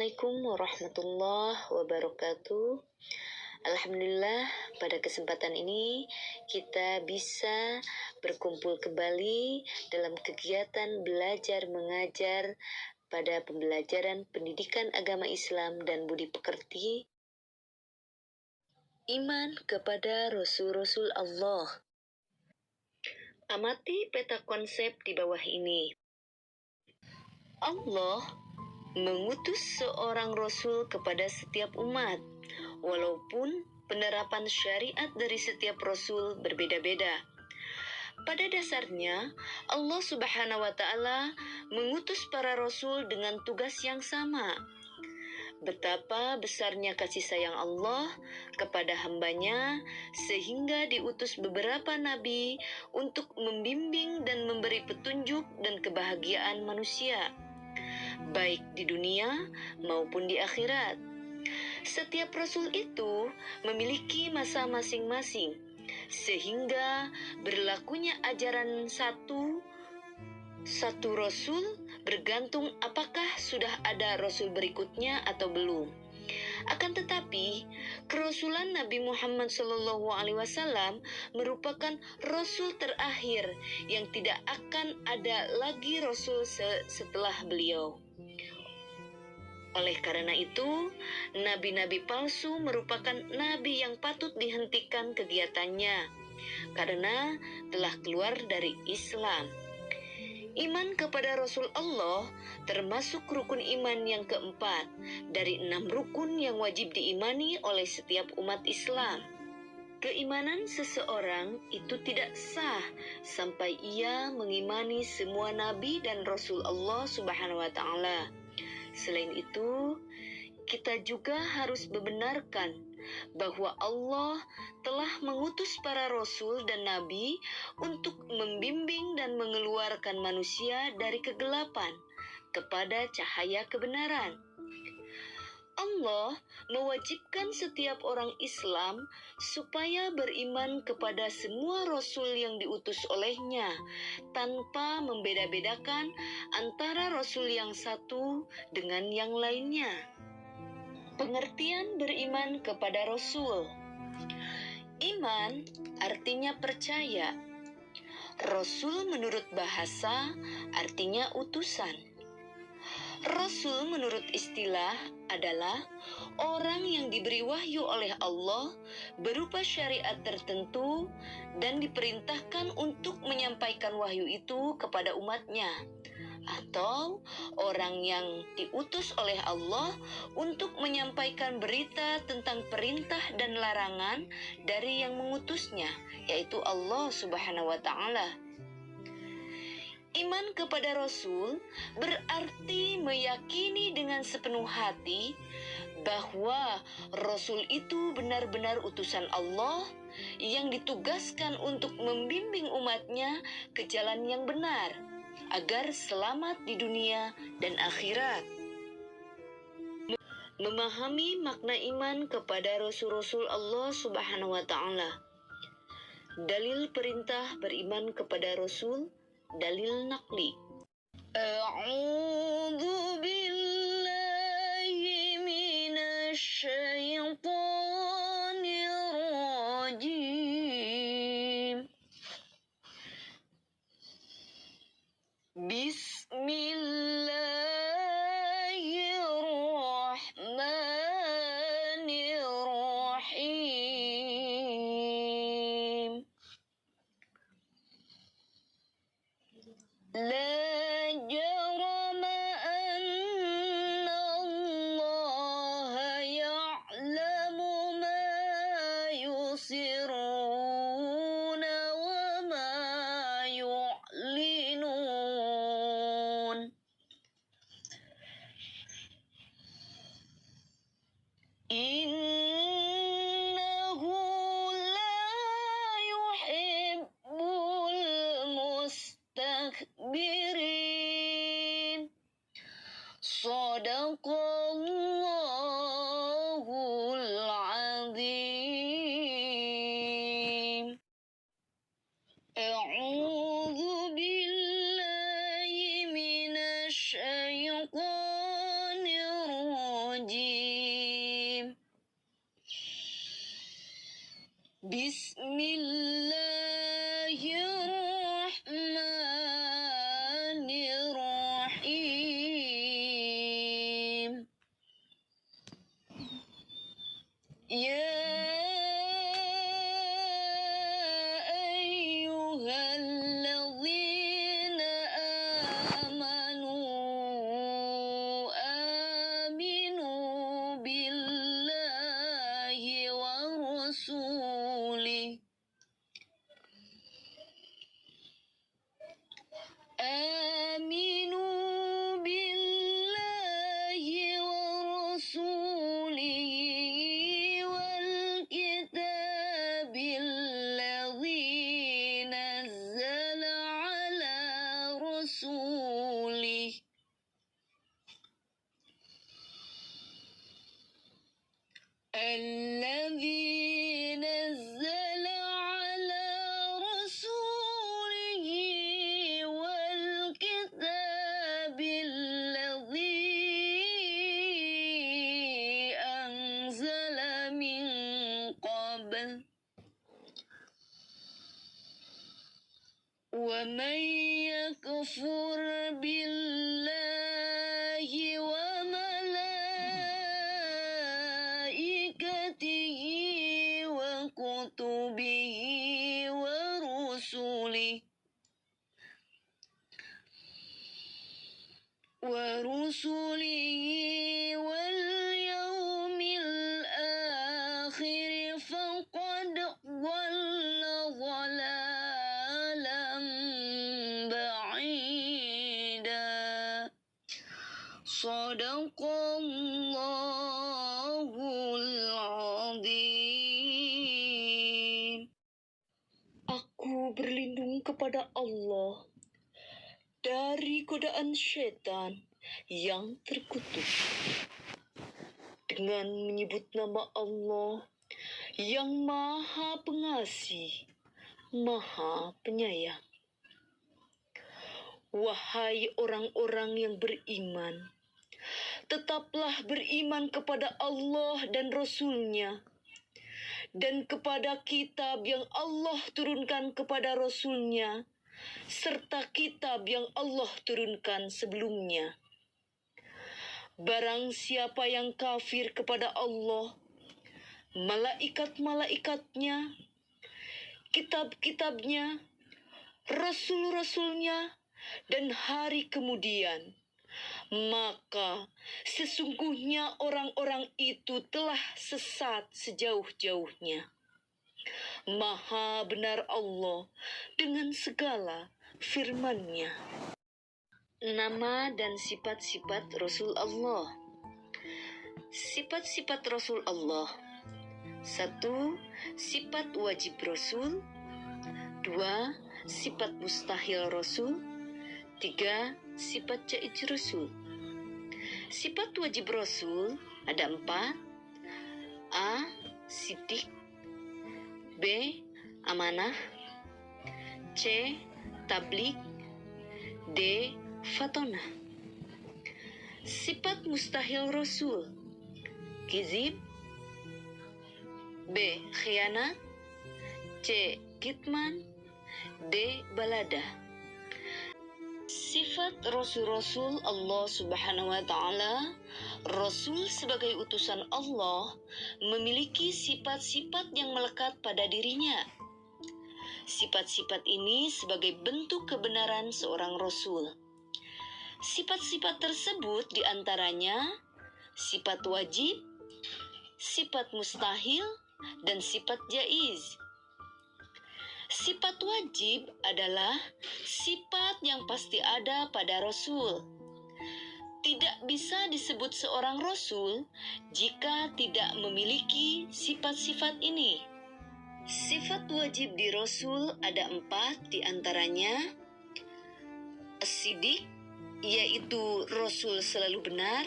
Assalamualaikum warahmatullahi wabarakatuh. Alhamdulillah, pada kesempatan ini kita bisa berkumpul kembali dalam kegiatan belajar mengajar pada pembelajaran pendidikan agama Islam dan budi pekerti, iman kepada Rasul-Rasul Allah. Amati peta konsep di bawah ini. Allah mengutus seorang Rasul kepada setiap umat, walaupun penerapan syariat dari setiap Rasul berbeda-beda. Pada dasarnya, Allah Subhanahu wa Ta'ala mengutus para Rasul dengan tugas yang sama. Betapa besarnya kasih sayang Allah kepada hambanya, sehingga diutus beberapa nabi untuk membimbing dan memberi petunjuk dan kebahagiaan manusia, baik di dunia maupun di akhirat. Setiap rasul itu memiliki masa masing-masing, sehingga berlakunya ajaran satu rasul bergantung apakah sudah ada rasul berikutnya atau belum. Akan tetapi, kerasulan Nabi Muhammad SAW merupakan rasul terakhir yang tidak akan ada lagi rasul setelah beliau. Oleh karena itu, nabi-nabi palsu merupakan nabi yang patut dihentikan kegiatannya karena telah keluar dari Islam. Iman kepada Rasul Allah termasuk rukun iman yang keempat dari 6 rukun yang wajib diimani oleh setiap umat Islam. Keimanan seseorang itu tidak sah sampai ia mengimani semua nabi dan Rasul Allah Subhanahu wa Ta'ala. Selain itu, kita juga harus membenarkan bahwa Allah telah mengutus para rasul dan nabi untuk membimbing dan mengeluarkan manusia dari kegelapan kepada cahaya kebenaran. Allah mewajibkan setiap orang Islam supaya beriman kepada semua rasul yang diutus olehnya tanpa membeda-bedakan antara rasul yang satu dengan yang lainnya. Pengertian beriman kepada rasul. Iman artinya percaya. Rasul menurut bahasa artinya utusan. Rasul menurut istilah adalah orang yang diberi wahyu oleh Allah berupa syariat tertentu dan diperintahkan untuk menyampaikan wahyu itu kepada umatnya, atau orang yang diutus oleh Allah untuk menyampaikan berita tentang perintah dan larangan dari yang mengutusnya, yaitu Allah Subhanahu wa Ta'ala. Iman kepada Rasul berarti meyakini dengan sepenuh hati bahwa Rasul itu benar-benar utusan Allah yang ditugaskan untuk membimbing umatnya ke jalan yang benar agar selamat di dunia dan akhirat. Memahami makna iman kepada Rasul-Rasul Allah Subhanahu wa Ta'ala. Dalil perintah beriman kepada Rasul. Dalil naqli. A'udzu billahi minasy syaithanir rajim. Bismillahirrahmanirrahim. La jarama Bismillahirrahmanirrahim. Ya ayyuhalladzina amanu aminu billahi wa rasulih. Aminu billahi wa rasulihi wal kitabil ladzi nazzala ala rasulih. الذي نزل على رسوله والكتاب الذي أنزل من قبل ومن يكفر بالله وملائكته وكتبه ورسله واليوم الآخر فقد ضل ضلالا بعيدا. Shadaqallahul Azim. Aku berlindung kepada Allah dari godaan syaitan yang terkutuk dengan menyebut nama Allah yang Maha Pengasih, Maha Penyayang. Wahai orang-orang yang beriman, tetaplah beriman kepada Allah dan Rasul-Nya, dan kepada kitab yang Allah turunkan kepada Rasul-Nya, serta kitab yang Allah turunkan sebelumnya. Barang siapa yang kafir kepada Allah, malaikat-malaikatnya, kitab-kitabnya, rasul-rasulnya, dan hari kemudian, maka sesungguhnya orang-orang itu telah sesat sejauh-jauhnya. Maha benar Allah dengan segala firman-Nya. Nama dan sifat-sifat Rasul Allah. Sifat-sifat Rasul Allah. 1. Sifat wajib Rasul. 2. Sifat mustahil Rasul. 3. Sifat jaiz Rasul. Sifat wajib Rasul ada 4. A. Siddiq. B. Amanah. C. Tabligh. D. Fatonah. Sifat mustahil Rasul. Kizib. B. Khianat. C. Kitman. D. Balada. Sifat Rasul-Rasul Allah Subhanahu wa Ta'ala. Rasul sebagai utusan Allah memiliki sifat-sifat yang melekat pada dirinya. Sifat-sifat ini sebagai bentuk kebenaran seorang Rasul. Sifat-sifat tersebut diantaranya sifat wajib, sifat mustahil, dan sifat jaiz. Sifat wajib adalah sifat yang pasti ada pada Rasul. Tidak bisa disebut seorang Rasul jika tidak memiliki sifat-sifat ini. Sifat wajib di Rasul ada 4, diantaranya As-Siddiq, yaitu Rasul selalu benar.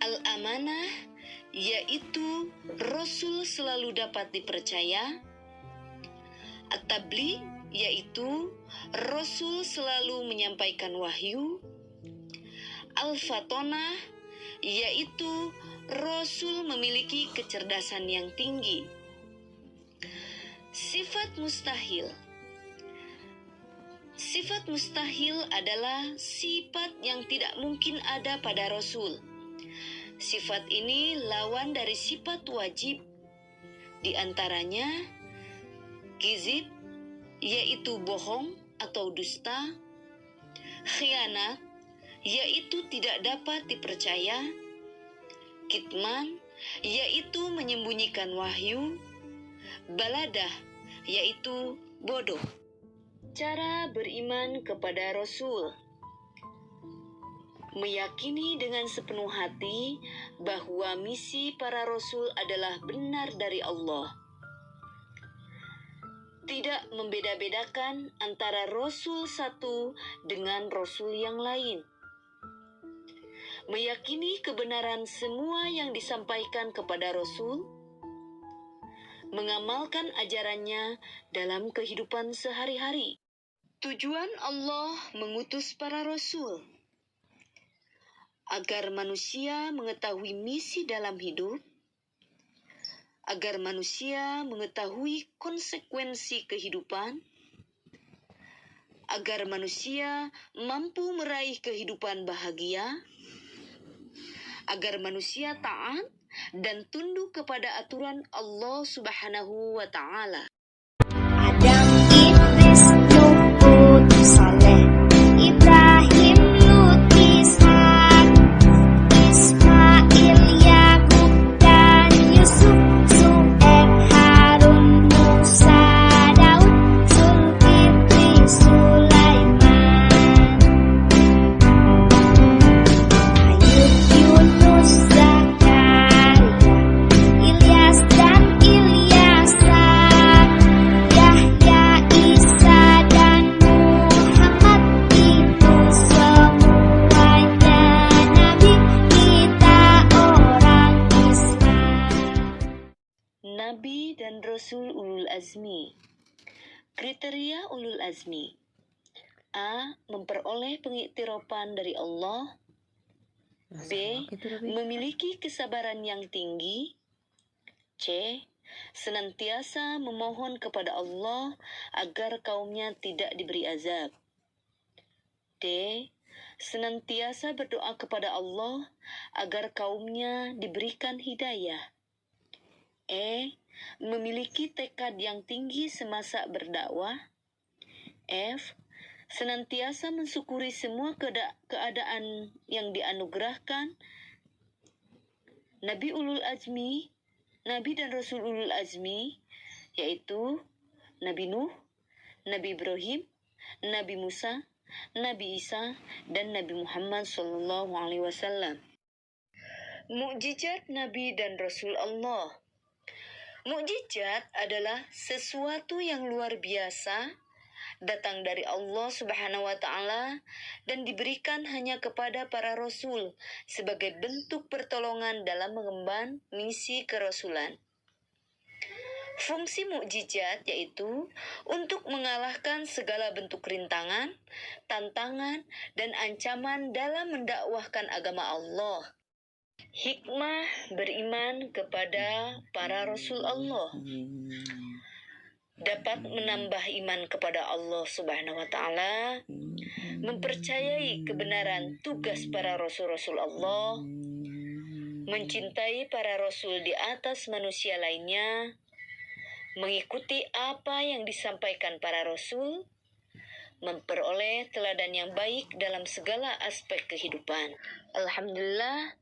Al-Amanah, yaitu Rasul selalu dapat dipercaya. At-Tabligh, yaitu Rasul selalu menyampaikan wahyu. Al-Fatonah, yaitu Rasul memiliki kecerdasan yang tinggi. Sifat mustahil. Sifat mustahil adalah sifat yang tidak mungkin ada pada Rasul. Sifat ini lawan dari sifat wajib. Di antaranya kizib, yaitu bohong atau dusta, khianat, yaitu tidak dapat dipercaya, kitman, yaitu menyembunyikan wahyu, baladah, yaitu bodoh. Cara beriman kepada Rasul. Meyakini dengan sepenuh hati bahwa misi para Rasul adalah benar dari Allah. Tidak membeda-bedakan antara Rasul satu dengan Rasul yang lain. Meyakini kebenaran semua yang disampaikan kepada Rasul. Mengamalkan ajarannya dalam kehidupan sehari-hari. Tujuan Allah mengutus para Rasul agar manusia mengetahui misi dalam hidup, agar manusia mengetahui konsekuensi kehidupan, agar manusia mampu meraih kehidupan bahagia, agar manusia taat dan tunduk kepada aturan Allah Subhanahu wa Ta'ala. Adam, Idris, Nuh, Hud, Saleh, Ibrahim, Lut, Ishak, Ismail, Yakub, dan Yusuf, Zu'aib, Harun, Musa, Daud, Zulkifli, Sulaiman, Ayub, Yunus, Zakaria, Ilyas dan Ilyasa, Yahya, Isa dan Muhammad, itu semuanya nabi, kita orang Islam. Nabi dan Rasul Ulul Azmi. Kriteria Ulul Azmi. A. Memperoleh pengiktirafan dari Allah. B. Memiliki kesabaran yang tinggi. C. Senantiasa memohon kepada Allah agar kaumnya tidak diberi azab. D. Senantiasa berdoa kepada Allah agar kaumnya diberikan hidayah. E. Memiliki tekad yang tinggi semasa berdakwah. F. Senantiasa mensyukuri semua keadaan yang dianugerahkan. Nabi dan Rasul Ulul Azmi, yaitu Nabi Nuh, Nabi Ibrahim, Nabi Musa, Nabi Isa, dan Nabi Muhammad SAW. Mukjizat Nabi dan Rasul Allah. Mukjizat adalah sesuatu yang luar biasa, datang dari Allah Subhanahu wa Ta'ala dan diberikan hanya kepada para rasul sebagai bentuk pertolongan dalam mengemban misi kerasulan. Fungsi mukjizat yaitu untuk mengalahkan segala bentuk rintangan, tantangan, dan ancaman dalam mendakwahkan agama Allah. Hikmah beriman kepada para Rasul Allah. Dapat menambah iman kepada Allah Subhanahu wa Ta'ala, mempercayai kebenaran tugas para Rasul-Rasul Allah, mencintai para Rasul di atas manusia lainnya, mengikuti apa yang disampaikan para Rasul, memperoleh teladan yang baik dalam segala aspek kehidupan. Alhamdulillah,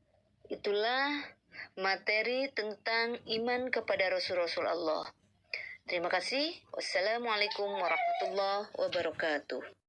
itulah materi tentang iman kepada Rasul-Rasul Allah. Terima kasih. Wassalamualaikum warahmatullahi wabarakatuh.